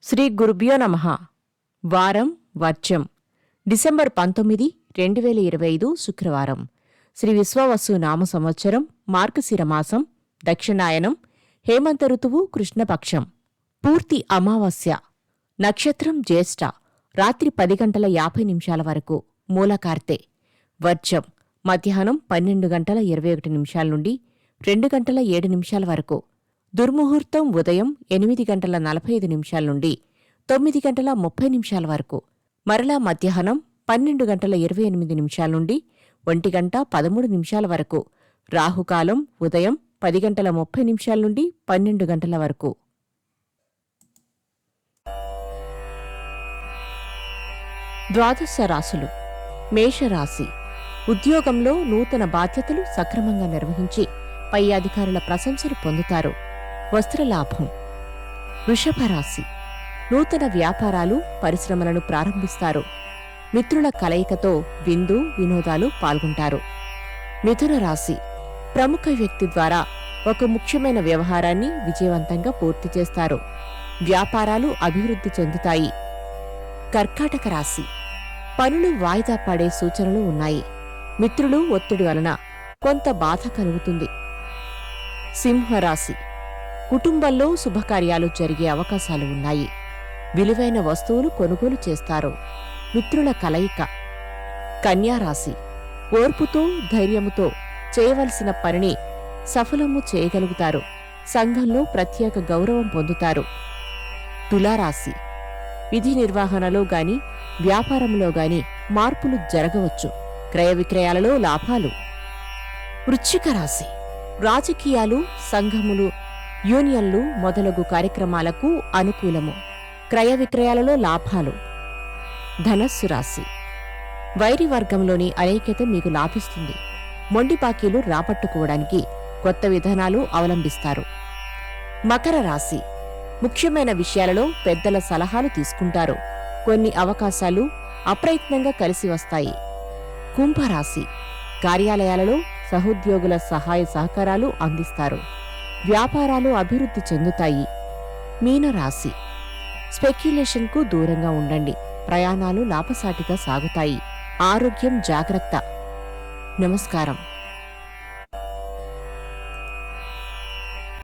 శ్రీ గురుభ్యో నమః. వారం వర్జం డిసెంబర్ 19, 2025 శుక్రవారం. శ్రీ విశ్వావసు నామ సంవత్సరం మార్గశిర మాసం దక్షిణాయనం హేమంత ఋతువు కృష్ణపక్షం. పూర్తి అమావాస్య. నక్షత్రం జ్యేష్ఠ. రాత్రి 10:50 వరకు. మూలకార్తె. వర్జం మధ్యాహ్నం 12:21 నుండి 2:07 వరకు. దుర్ముహూర్తం ఉదయం 8:45 నుండి 9:30 వరకు. మరలా మధ్యాహ్నం 12:28 నుండి 1:13 వరకు. రాహుకాలం ఉదయం 10:30 నుండి 12 వరకు. ద్వాదశ రాశులు. మేషరాశి. ఉద్యోగంలో నూతన బాధ్యతలు సక్రమంగా నిర్వహించి పై అధికారుల ప్రశంసలు పొందుతారు. వస్త్రలాభం. వృషభరాశి. నూతన వ్యాపారాలు పరిశ్రమలను ప్రారంభిస్తారు. మిత్రుల కలయికతో విందు వినోదాలు పాల్గొంటారు. మిథున రాశి. ప్రముఖ వ్యక్తి ద్వారా ఒక ముఖ్యమైన వ్యవహారాన్ని విజయవంతంగా పూర్తి చేస్తారు. వ్యాపారాలు అభివృద్ధి చెందుతాయి. కర్కాటక రాశి. పనులు వాయిదా పడే సూచనలు ఉన్నాయి. మిత్రులు ఒత్తిడి వలన కొంత బాధ కలుగుతుంది. సింహరాశి. కుటుంబంలో శుభకార్యాలు జరిగే అవకాశాలు ఉన్నాయి. విలువైన వస్తువులు కొనుగోలు చేస్తారు. మిత్రుల కలయిక. కన్యారాశి. ఓర్పుతో ధైర్యముతో చేయవలసిన పనిని సఫలము చేయగలుగుతారు. సంఘంలో ప్రత్యేక గౌరవం పొందుతారు. తులారాశి. విధి నిర్వహణలో గాని వ్యాపారంలో గాని మార్పులు జరగవచ్చు. క్రయ విక్రయాలలో లాభాలు. వృశ్చిక రాశి. రాజకీయాలు, సంఘములు, యూనియన్లు మొదలగు కార్యక్రమాలకు అనుకూలము. క్రయ విక్రయాలలో లాభాలు. ధనస్సు రాశి. వైరి వర్గంలోని అనైక్యత మీకు లాభిస్తుంది. మొండి బాకీలు రాబట్టుకోవడానికి కొత్త విధానాలు అవలంబిస్తారు. మకర రాశి. ముఖ్యమైన విషయాలలో పెద్దల సలహాలు తీసుకుంటారు. కొన్ని అవకాశాలు అప్రయత్నంగా కలిసి వస్తాయి. కుంభరాశి. కార్యాలయాలలో సహోద్యోగుల సహాయ సహకారాలు అందిస్తారు. వ్యాపారాలు అభివృద్ధి చెందుతాయి. మీనరాశి. స్పెక్యులేషన్కు దూరంగా ఉండండి. ప్రయాణాలు లాభసాటిగా సాగుతాయి. ఆరోగ్యం జాగ్రత్త. నమస్కారం.